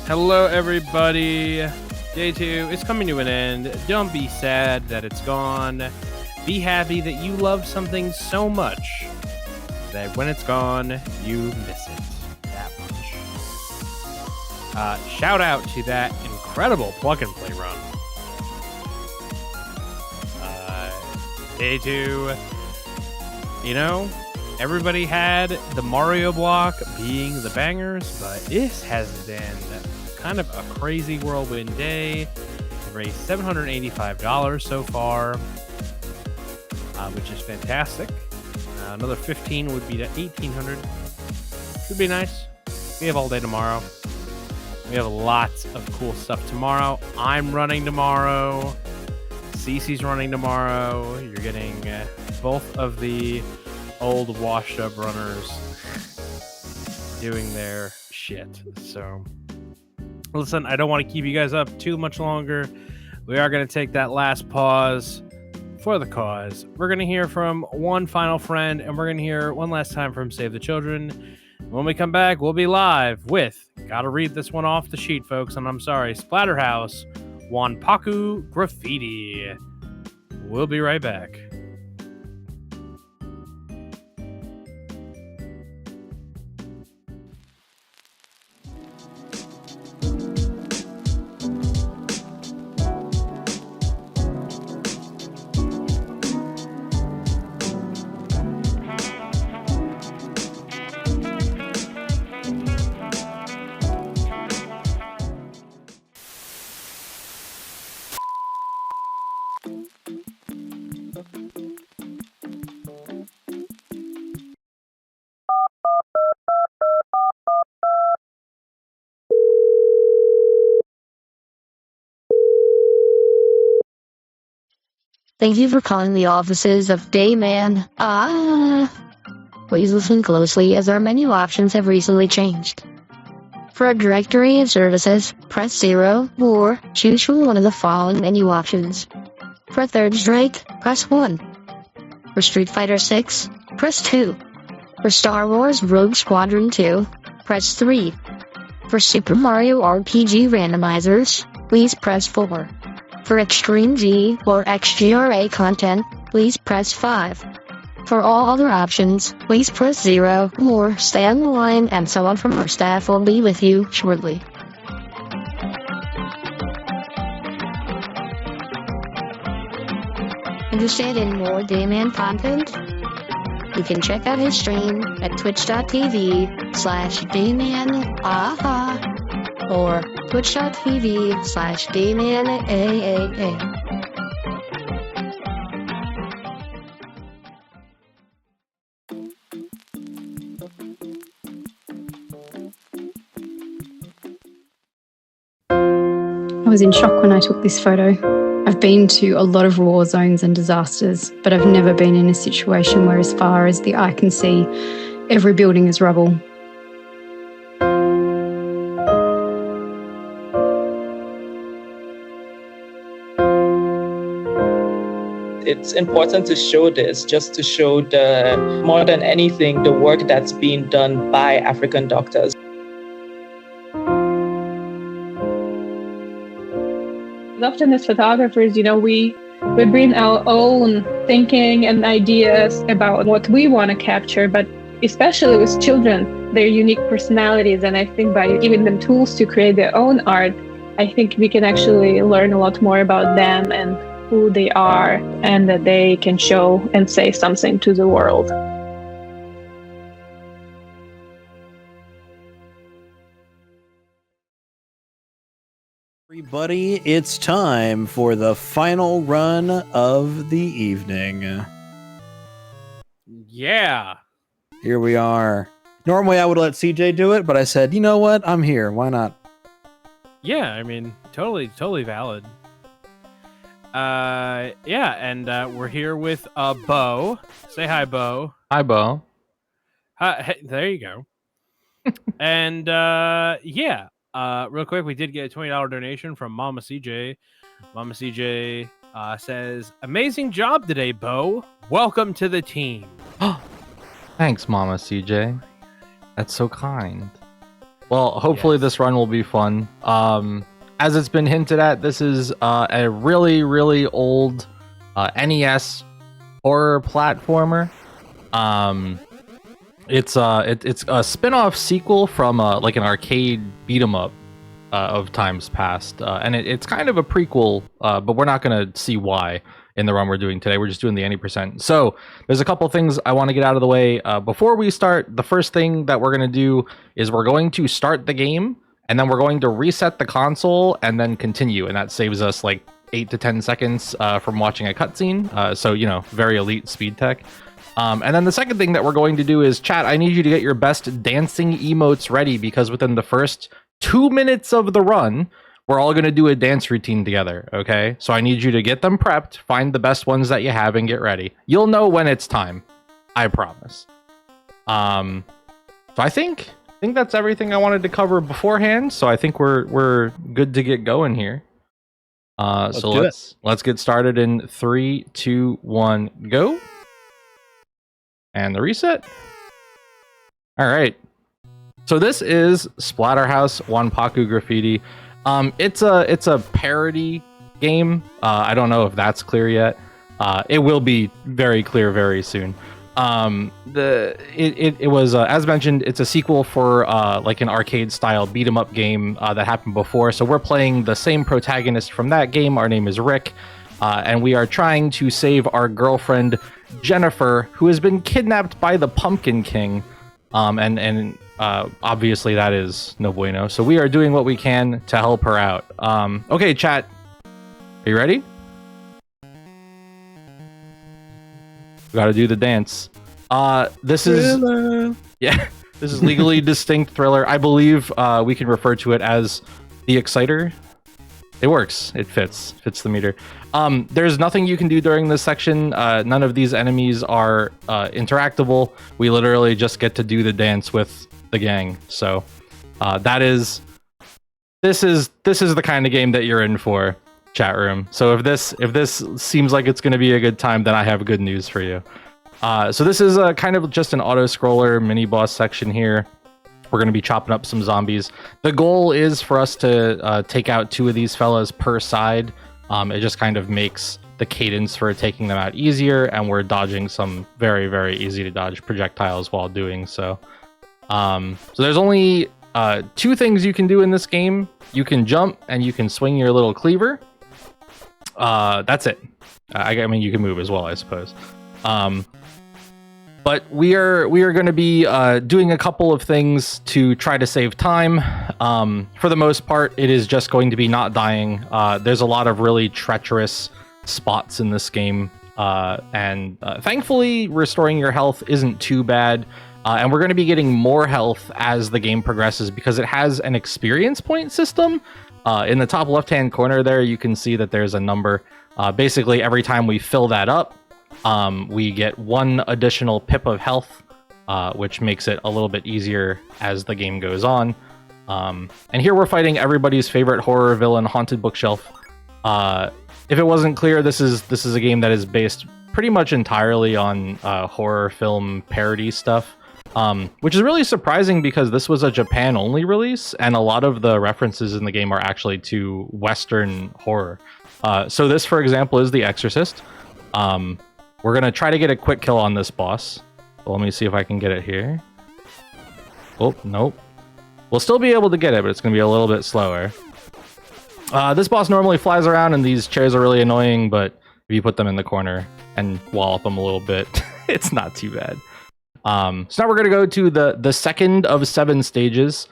Hello, everybody. Day 2 is coming to an end. Don't be sad that it's gone. Be happy that you love something so much that when it's gone, you miss it that much. Shout out to that incredible plug and play run. Day 2, you know, everybody had the Mario block being the bangers, but this has been kind of a crazy whirlwind day. We raised $785 so far, which is fantastic. Another 15 would be to 1,800. Should be nice. We have all day tomorrow. We have lots of cool stuff tomorrow. I'm running tomorrow. Cece's running tomorrow. You're getting both of the old washed up runners doing their shit. So listen, I don't want to keep you guys up too much longer. We are going to take that last pause for the cause. We're going to hear from one final friend, and we're going to hear one last time from Save the Children. When we come back, we'll be live with, gotta read this one off the sheet, folks, and I'm sorry, Splatterhouse, Wanpaku, Grafitti. We'll be right back. Thank you for calling the offices of Dayman. Please listen closely as our menu options have recently changed. For a directory of services, press 0 or choose from one of the following menu options. For Third Strike, press 1. For Street Fighter 6, press 2. For Star Wars Rogue Squadron 2, press 3. For Super Mario RPG randomizers, please press 4. For Extreme G or XGRA content, please press 5. For all other options, please press 0 or stay on the line and someone from our staff will be with you shortly. Interested in more Dayman content? You can check out his stream at twitch.tv/Dayman or twitch.tv/DaymanAAA. I was in shock when I took this photo. I've been to a lot of war zones and disasters, but I've never been in a situation where as far as the eye can see, every building is rubble. It's important to show this, just to show more than anything, the work that's being done by African doctors. Often as photographers, we bring our own thinking and ideas about what we want to capture, but especially with children, their unique personalities. And I think by giving them tools to create their own art, I think we can actually learn a lot more about them and who they are, and that they can show and say something to the world. Everybody, it's time for the final run of the evening. Yeah. Here we are. Normally I would let CJ do it, but I said, you know what? I'm here. Why not? Yeah, I mean, totally valid. Yeah, and we're here with Bo. Say hi, Bo. Hi, Bo. Hi, hey, there you go. And yeah, real quick, we did get a $20 donation from Mama CJ. Mama CJ says, "Amazing job today, Bo. Welcome to the team." Thanks, Mama CJ. That's so kind. Well, hopefully this run will be fun. As it's been hinted at, this is a really, really old NES horror platformer. It's a spin-off sequel from like an arcade beat 'em up of times past, and it's kind of a prequel, but we're not going to see why in the run we're doing today. We're just doing the 80%. So there's a couple things I want to get out of the way before we start. The first thing that we're going to do is we're going to start the game, and then we're going to reset the console and then continue, and that saves us like 8 to 10 seconds from watching a cutscene. So, you know, very elite speed tech. And then the second thing that we're going to do is, chat, I need you to get your best dancing emotes ready, because within the first 2 minutes of the run, we're all going to do a dance routine together, okay? So I need you to get them prepped, find the best ones that you have, and get ready. You'll know when it's time. I promise. So I think that's everything I wanted to cover beforehand, so I think we're good to get going here. So let's get started in 3, 2, 1, go. And the reset. All right. So this is Splatterhouse Wanpaku Grafitti. It's a parody game. I don't know if that's clear yet. It will be very clear very soon. It was as mentioned, it's a sequel for like an arcade style beat 'em up game that happened before. So we're playing the same protagonist from that game. Our name is Rick, and we are trying to save our girlfriend Jennifer, who has been kidnapped by the Pumpkin King. And obviously that is no bueno. So we are doing what we can to help her out. Okay, chat. Are you ready? We gotta do the dance. This is this is legally distinct Thriller. I believe we can refer to it as the Exciter. It works. It fits the meter. There's nothing you can do during this section. None of these enemies are interactable. We literally just get to do the dance with the gang. So this is the kind of game that you're in for, chat room. So if this seems like it's going to be a good time, then I have good news for you. So this is kind of just an auto scroller mini boss section here. We're going to be chopping up some zombies. The goal is for us to take out 2 of these fellas per side. It just kind of makes the cadence for taking them out easier, and we're dodging some very, very easy to dodge projectiles while doing so. So there's only 2 things you can do in this game. You can jump, and you can swing your little cleaver. That's it. I mean, you can move as well, I suppose. But we are going to be doing a couple of things to try to save time. For the most part, it is just going to be not dying. There's a lot of really treacherous spots in this game. And thankfully, restoring your health isn't too bad. And we're going to be getting more health as the game progresses, because it has an experience point system. In the top left-hand corner there, you can see that there's a number. Basically, every time we fill that up, we get 1 additional pip of health, which makes it a little bit easier as the game goes on. And here we're fighting everybody's favorite horror villain, Haunted Bookshelf. If it wasn't clear, this is a game that is based pretty much entirely on horror film parody stuff, which is really surprising because this was a Japan-only release, and a lot of the references in the game are actually to Western horror. So this, for example, is The Exorcist. We're going to try to get a quick kill on this boss. Let me see if I can get it here. Oh, nope. We'll still be able to get it, but it's going to be a little bit slower. This boss normally flies around, and these chairs are really annoying, but if you put them in the corner and wallop them a little bit, it's not too bad. So now we're going to go to the second of 7 stages.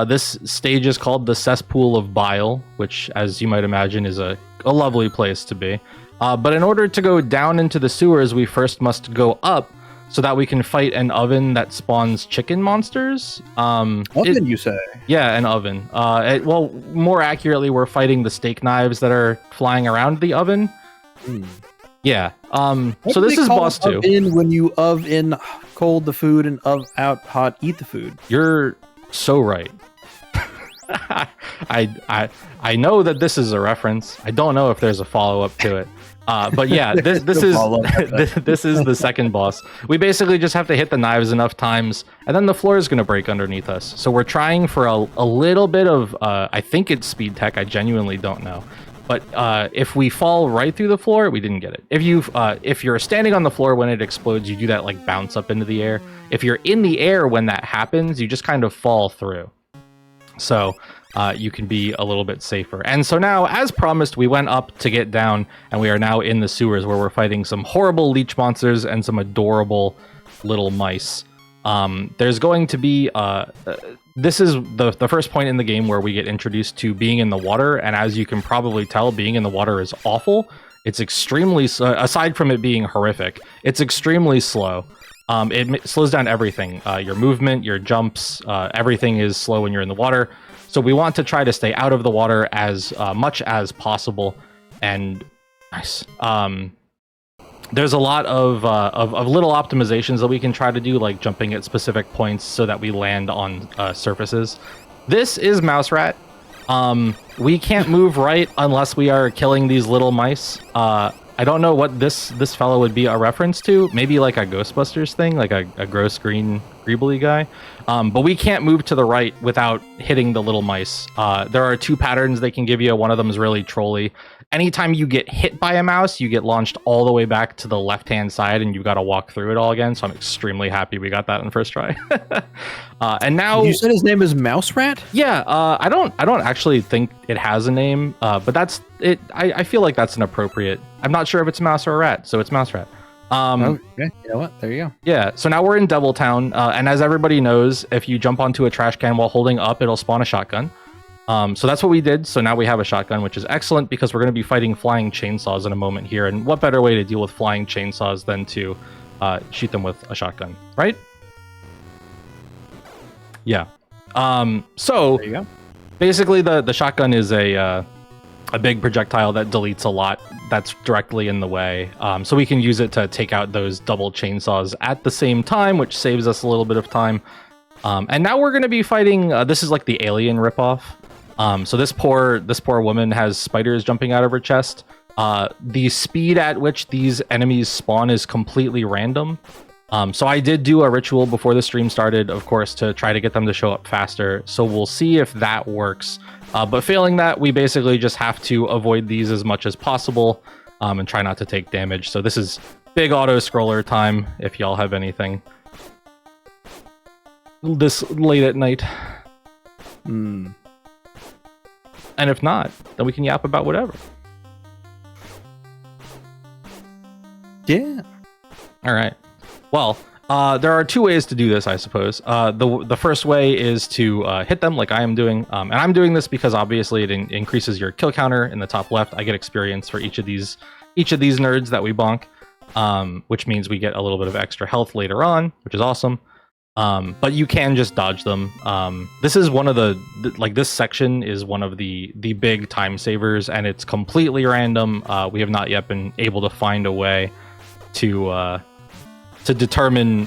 This stage is called the Cesspool of Bile, which, as you might imagine, is a lovely place to be. But in order to go down into the sewers, we first must go up so that we can fight an oven that spawns chicken monsters. Oven, you say? Yeah, an oven. Well, more accurately, we're fighting the steak knives that are flying around the oven. Yeah. So this is boss 2. In when you in cold the food and out hot eat the food. You're so right. I know that this is a reference. I don't know if there's a follow-up to it. But yeah, this is this is the second boss. We basically just have to hit the knives enough times, and then the floor is going to break underneath us. So we're trying for a little bit of, I think it's speed tech. I genuinely don't know. But if we fall right through the floor, we didn't get it. If you're standing on the floor when it explodes, you do that like bounce up into the air. If you're in the air when that happens, you just kind of fall through. So you can be a little bit safer. And so now, as promised, we went up to get down, and we are now in the sewers where we're fighting some horrible leech monsters and some adorable little mice. There's going to be this is the first point in the game where we get introduced to being in the water, and as you can probably tell, being in the water is awful. It's extremely aside from it being horrific, it's extremely slow. It slows down everything, your movement, your jumps, everything is slow when you're in the water. So we want to try to stay out of the water as much as possible. And nice. There's a lot of little optimizations that we can try to do, like jumping at specific points so that we land on surfaces. This is Mouse Rat. We can't move right unless we are killing these little mice. I don't know what this fellow would be a reference to. Maybe like a Ghostbusters thing, like a gross green greebly guy. But we can't move to the right without hitting the little mice. There are two patterns they can give you. One of them is really trolly. Anytime you get hit by a mouse, you get launched all the way back to the left-hand side, and you've got to walk through it all again. So I'm extremely happy we got that in first try. And now You said his name is Mouse Rat? yeah, I don't actually think it has a name, but that's it. I feel like that's an appropriate. I'm not sure if it's a mouse or a rat, so it's Mouse Rat. Okay, you know what? There you go. Yeah, so now we're in Devil Town, and as everybody knows, if you jump onto a trash can while holding up, it'll spawn a shotgun. So that's what we did. So now we have a shotgun, which is excellent because we're going to be fighting flying chainsaws in a moment here. And what better way to deal with flying chainsaws than to shoot them with a shotgun, right? Yeah. So There you go. basically the shotgun is a big projectile that deletes a lot that's directly in the way. So we can use it to take out those double chainsaws at the same time, which saves us a little bit of time. And now we're going to be fighting, this is like the Alien ripoff. So this poor woman has spiders jumping out of her chest. The speed at which these enemies spawn is completely random. So I did do a ritual before the stream started, of course, to try to get them to show up faster. So we'll see if that works. But failing that, we basically just have to avoid these as much as possible and try not to take damage. So this is big auto scroller time, if y'all have anything this late at night. And if not, then we can yap about whatever. Yeah. All right. Well, there are two ways to do this, I suppose. The first way is to hit them like I am doing. And I'm doing this because obviously it increases your kill counter in the top left. I get experience for each of these nerds that we bonk, which means we get a little bit of extra health later on, which is awesome. But you can just dodge them. This is one of this section is one of the big time savers, and it's completely random. We have not yet been able to find a way to determine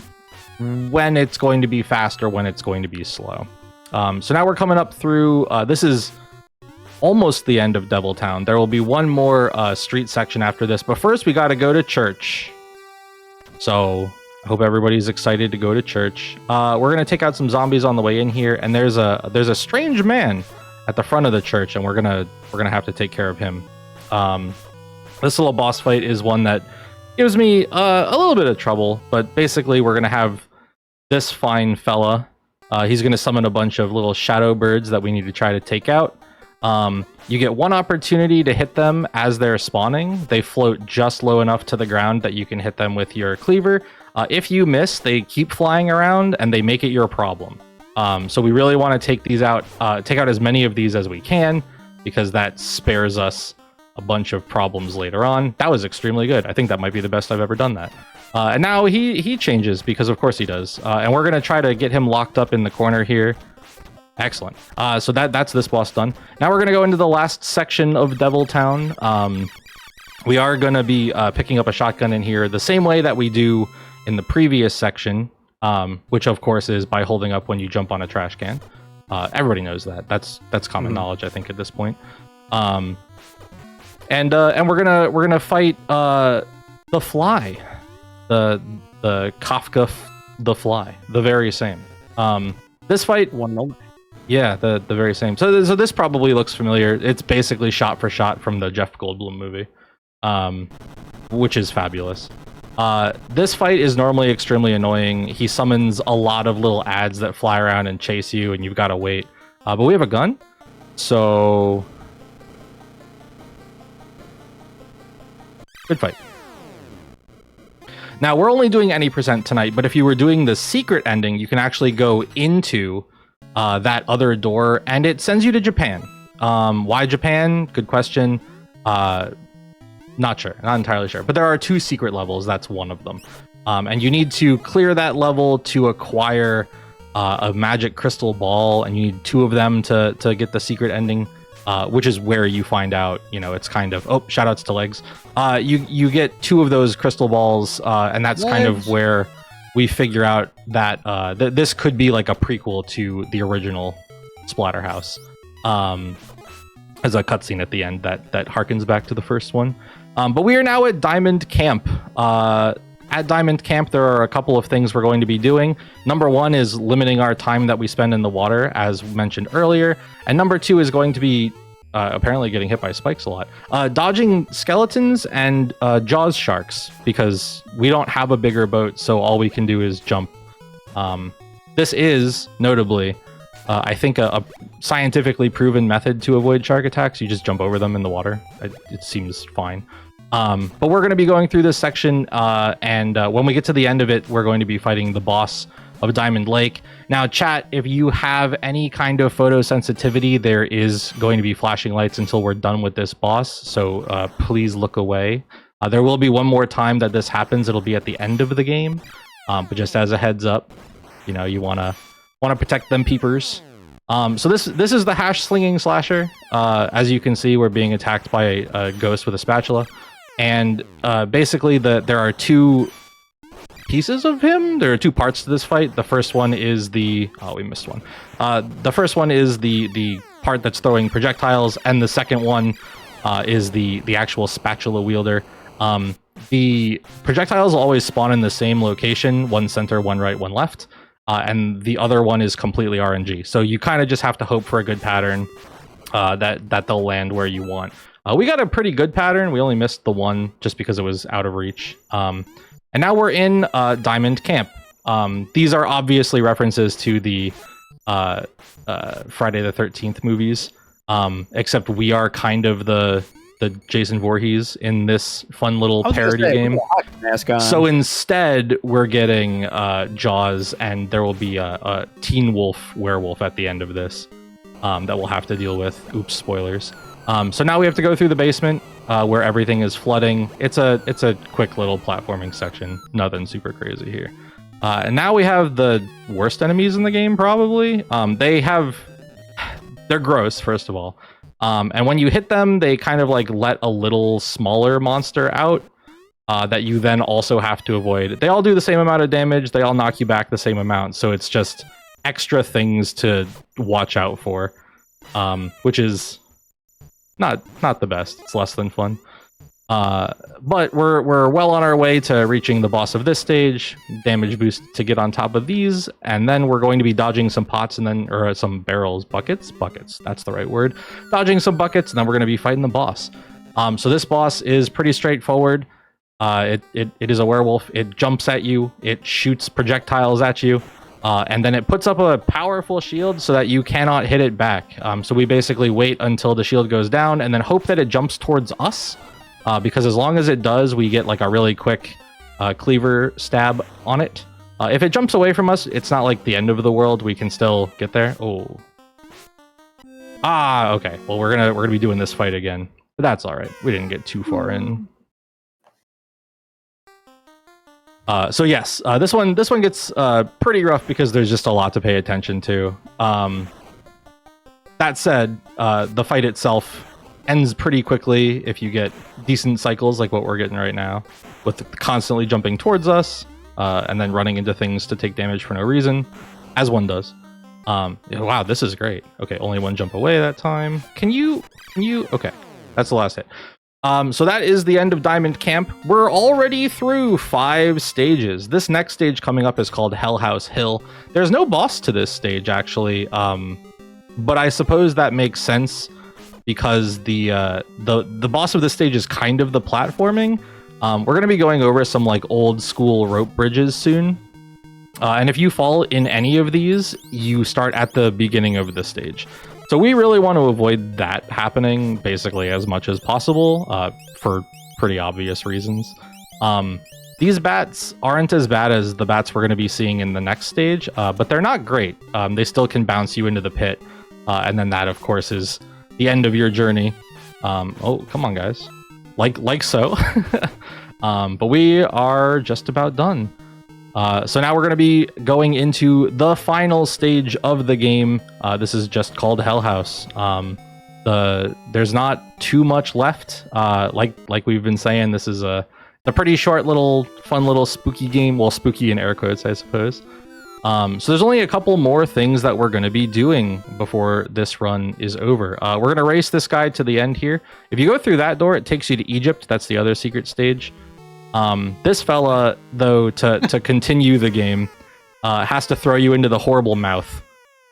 when it's going to be fast or when it's going to be slow. So now we're coming up through, this is almost the end of Devil Town. There will be one more street section after this, but first we got to go to church. So I hope everybody's excited to go to church. We're going to take out some zombies on the way in here, and there's a strange man at the front of the church, and we're gonna have to take care of him. This little boss fight is one that gives me a little bit of trouble, but basically we're gonna have this fine fella. He's gonna summon a bunch of little shadow birds that we need to try to take out. You get one opportunity to hit them as they're spawning. They float just low enough to the ground that you can hit them with your cleaver. If you miss, they keep flying around and they make it your problem. So we really want to take these out, take out as many of these as we can, because that spares us a bunch of problems later on. That was extremely good. I think that might be the best I've ever done that. And now he changes, because of course he does. And we're going to try to get him locked up in the corner here. Excellent. So that's this boss done. Now we're going to go into the last section of Devil Town. We are going to be picking up a shotgun in here the same way that we do in the previous section, which of course is by holding up when you jump on a trash can. Everybody knows that. That's common knowledge, I think, at this point. and we're gonna fight the Fly, the Kafka, the Fly, the very same. This fight, yeah, the very same. So this probably looks familiar. It's basically shot for shot from the Jeff Goldblum movie, which is fabulous. This fight is normally extremely annoying. He summons a lot of little ads that fly around and chase you, and you've got to wait. But we have a gun, so good fight. Now, we're only doing any percent tonight, but if you were doing the secret ending, you can actually go into that other door, and it sends you to Japan. Why Japan? Good question. Not sure. Not entirely sure. But there are 2 secret levels. That's one of them. And you need to clear that level to acquire a magic crystal ball, and you need 2 of them to get the secret ending. Which is where you find out, it's kind of, shout outs to Legs. You get 2 of those crystal balls, and that's kind of where we figure out that this could be like a prequel to the original Splatterhouse. As a cutscene at the end that harkens back to the first one. But we are now at Diamond Camp. At Diamond Camp, there are a couple of things we're going to be doing. Number 1 is limiting our time that we spend in the water, as mentioned earlier. And number 2 is going to be apparently getting hit by spikes a lot. Dodging skeletons and Jaws sharks, because we don't have a bigger boat, so all we can do is jump. This is, notably, I think a scientifically proven method to avoid shark attacks. You just jump over them in the water. It seems fine. But we're going to be going through this section, and when we get to the end of it, we're going to be fighting the boss of Diamond Lake. Now, chat, if you have any kind of photosensitivity, there is going to be flashing lights until we're done with this boss, so please look away. There will be one more time that this happens. It'll be at the end of the game, but just as a heads up, you want to protect them peepers. So this is the hash slinging slasher. As you can see, we're being attacked by a ghost with a spatula. And basically, there are 2 pieces of him. There are 2 parts to this fight. The first one is we missed one. The first one is the part that's throwing projectiles, and the second one is the actual spatula wielder. The projectiles will always spawn in the same location, one center, one right, one left. And the other one is completely RNG. So you kind of just have to hope for a good pattern that they'll land where you want. We got a pretty good pattern. We only missed the one just because it was out of reach. And now we're in Diamond Camp. These are obviously references to the Friday the 13th movies, except we are kind of the Jason Voorhees in this fun little parody game. So instead, we're getting Jaws, and there will be a teen wolf werewolf at the end of this that we'll have to deal with. Oops, spoilers. So now we have to go through the basement where everything is flooding. It's a quick little platforming section. Nothing super crazy here. And now we have the worst enemies in the game, probably. They're gross, first of all. And when you hit them, they kind of like let a little smaller monster out that you then also have to avoid. They all do the same amount of damage. They all knock you back the same amount. So it's just extra things to watch out for, which is not the best. It's less than fun. But we're well on our way to reaching the boss of this stage. Damage boost to get on top of these, and then we're going to be dodging some pots or some barrels, buckets. That's the right word. Dodging some buckets, and then we're going to be fighting the boss. So this boss is pretty straightforward. It is a werewolf. It jumps at you. It shoots projectiles at you. And then it puts up a powerful shield so that you cannot hit it back. So we basically wait until the shield goes down and then hope that it jumps towards us. Because as long as it does, we get like a really quick cleaver stab on it. If it jumps away from us, it's not like the end of the world. We can still get there. Oh. Okay. Well, we're gonna be doing this fight again. But that's all right. We didn't get too far in. So yes, this one gets pretty rough because there's just a lot to pay attention to. That said, the fight itself ends pretty quickly if you get decent cycles like what we're getting right now, with constantly jumping towards us and then running into things to take damage for no reason, as one does. Wow, this is great. Okay, only one jump away that time. Can you? Okay, that's the last hit. So that is the end of Diamond Camp. We're already through 5 stages. This next stage coming up is called Hell House Hill. There's no boss to this stage, actually, but I suppose that makes sense because the boss of this stage is kind of the platforming. We're going to be going over some like old school rope bridges soon. And if you fall in any of these, you start at the beginning of the stage. So we really want to avoid that happening basically as much as possible for pretty obvious reasons. These bats aren't as bad as the bats we're going to be seeing in the next stage, but they're not great. They still can bounce you into the pit. And then that, of course, is the end of your journey. Oh, come on, guys. Like so. But we are just about done. So now we're going to be going into the final stage of the game. This is just called Hell House. There's not too much left. Like we've been saying, this is a pretty short little, fun little spooky game. Well, spooky in air quotes, I suppose. So there's only a couple more things that we're going to be doing before this run is over. We're going to race this guy to the end here. If you go through that door, it takes you to Egypt. That's the other secret stage. This fella, though, to continue the game, has to throw you into the horrible mouth.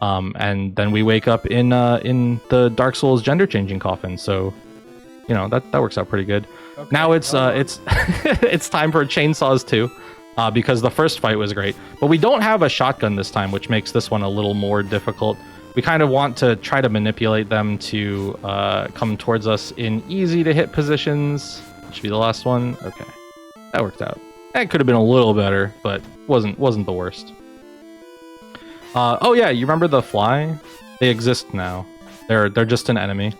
And then we wake up in the Dark Souls gender changing coffin. So, you know, that works out pretty good. Okay. Now it's it's time for chainsaws too. Because the first fight was great. But we don't have a shotgun this time, which makes this one a little more difficult. We kind of want to try to manipulate them to come towards us in easy-to-hit positions. Should be the last one. Okay, that worked out. That could have been a little better, but wasn't the worst. Oh yeah, you remember the fly? They exist now. They're just an enemy.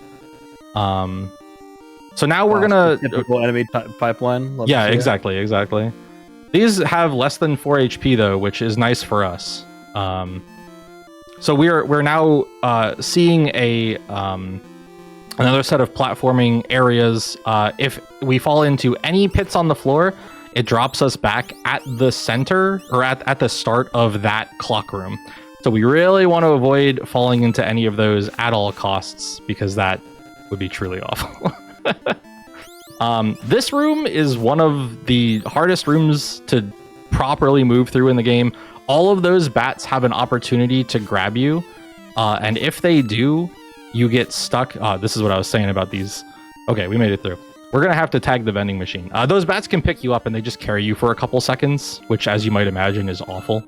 So now we're gonna typical enemy pipeline. Yeah, exactly. These have less than 4 HP though, which is nice for us. So we're now seeing a another set of platforming areas. If we fall into any pits on the floor, it drops us back at the center or at the start of that clock room. So we really want to avoid falling into any of those at all costs because that would be truly awful. This room is one of the hardest rooms to properly move through in the game. All of those bats have an opportunity to grab you, and if they do, you get stuck. This is what I was saying about these. Okay, we made it through. We're gonna have to tag the vending machine. Those bats can pick you up and they just carry you for a couple seconds, which, as you might imagine, is awful.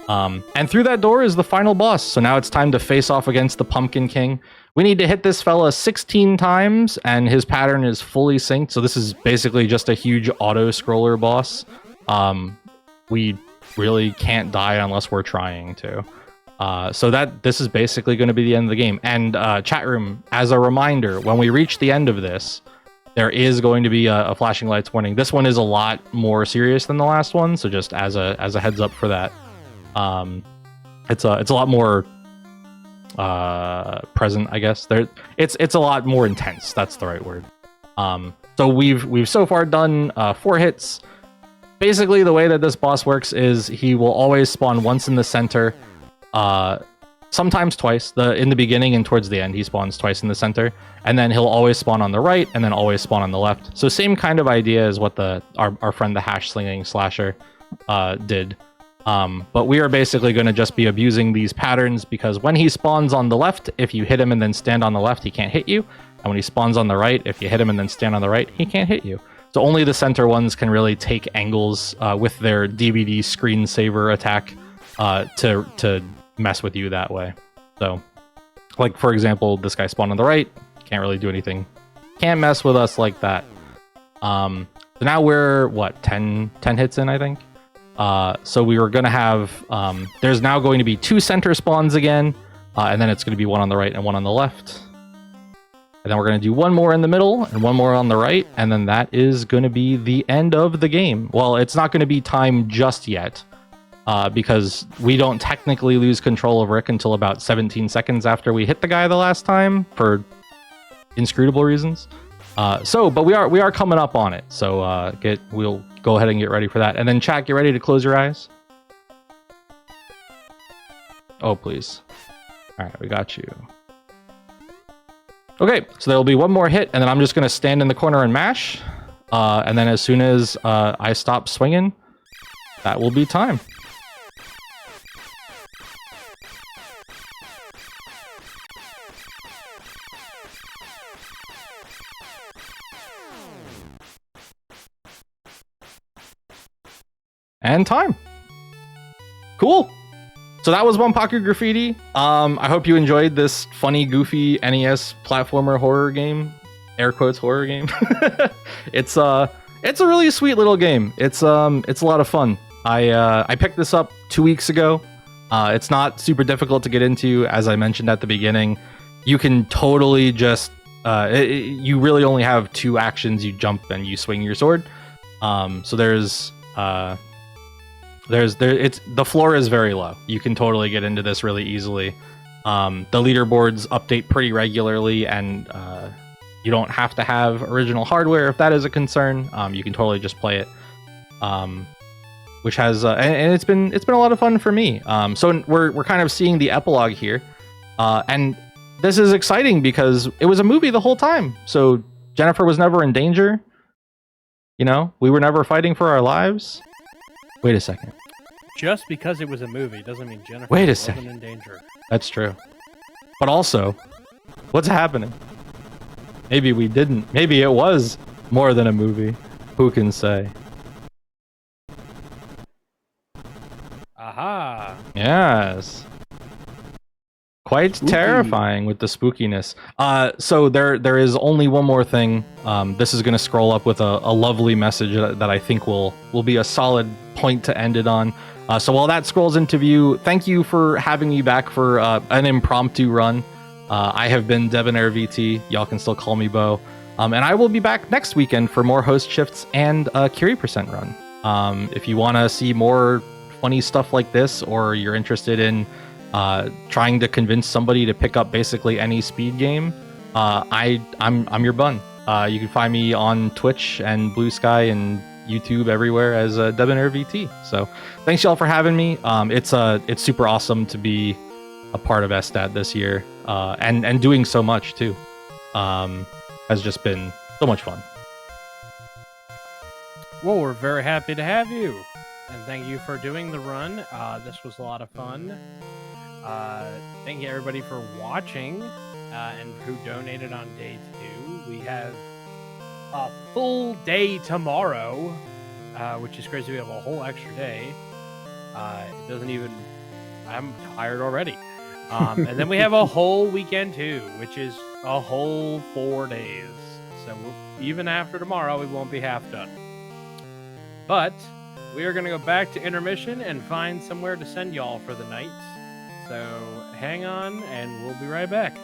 And through that door is the final boss. So now it's time to face off against the Pumpkin King. We need to hit this fella 16 times, and his pattern is fully synced. So this is basically just a huge auto-scroller boss. We really can't die unless we're trying to. So this is basically going to be the end of the game. And chat room, as a reminder, when we reach the end of this, there is going to be a flashing lights warning. This one is a lot more serious than the last one, so just as a heads up for that. It's a lot more present, I guess. It's a lot more intense. That's the right word. So we've so far done 4 hits. Basically, the way that this boss works is he will always spawn once in the center, sometimes twice. In the beginning and towards the end, he spawns twice in the center, and then he'll always spawn on the right and then always spawn on the left. So same kind of idea as what our friend the hash slinging slasher did. But we are basically going to just be abusing these patterns because when he spawns on the left, if you hit him and then stand on the left, he can't hit you. And when he spawns on the right, if you hit him and then stand on the right, he can't hit you. So only the center ones can really take angles with their DVD screensaver attack to mess with you that way. So, like, for example, this guy spawned on the right, can't really do anything. Can't mess with us like that. So now we're, what, 10 hits in, I think? So we were going to have, there's now going to be 2 center spawns again, and then it's going to be 1 on the right and 1 on the left. And then we're going to do 1 more in the middle and 1 more on the right, and then that is going to be the end of the game. Well, it's not going to be time just yet, because we don't technically lose control of Rick until about 17 seconds after we hit the guy the last time, for inscrutable reasons. But we are coming up on it, so we'll go ahead and get ready for that. And then chat, get ready to close your eyes. Oh, please. All right, we got you. Okay, so there'll be one more hit, and then I'm just going to stand in the corner and mash. And then as soon as I stop swinging, that will be time. And time. Cool. So that was Wanpaku Graffiti. I hope you enjoyed this funny, goofy NES platformer horror game. Air quotes horror game. It's a really sweet little game. It's a lot of fun. I picked this up 2 weeks ago. It's not super difficult to get into, as I mentioned at the beginning. You can totally just you really only have 2 actions. You jump and you swing your sword. So the floor is very low. You can totally get into this really easily. The leaderboards update pretty regularly, and you don't have to have original hardware if that is a concern. You can totally just play it, which has and it's been a lot of fun for me. So we're kind of seeing the epilogue here, and this is exciting because it was a movie the whole time. So Jennifer was never in danger. You know, we were never fighting for our lives. Wait a second. Just because it was a movie doesn't mean Jennifer Wait a wasn't second. in danger. That's true. But also, what's happening? Maybe we didn't. Maybe it was more than a movie. Who can say? Aha. Yes. Quite Spooky. terrifying with the spookiness. So there is only one more thing. This is going to scroll up with a lovely message that I think will be a solid point to end it on. So while that scrolls into view, thank you for having me back for an impromptu run. I have been Debonair VT. Y'all can still call me Bo. And I will be back next weekend for more host shifts and a Curie % run. If you want to see more funny stuff like this, or you're interested in trying to convince somebody to pick up basically any speed game, I'm your bun. You can find me on Twitch and Blue Sky and YouTube everywhere as Debonair VT. So thanks y'all for having me. It's super awesome to be a part of SDAT this year, and doing so much too. Has just been so much fun. Well, we're very happy to have you, and thank you for doing the run. This was a lot of fun. Thank you everybody for watching, and who donated on day 2. We have a full day tomorrow, which is crazy. We have a whole extra day. It doesn't even... I'm tired already. And then we have a whole weekend too, which is a whole 4 days. So even after tomorrow, we won't be half done. But we are going to go back to intermission and find somewhere to send y'all for the night. So hang on, and we'll be right back.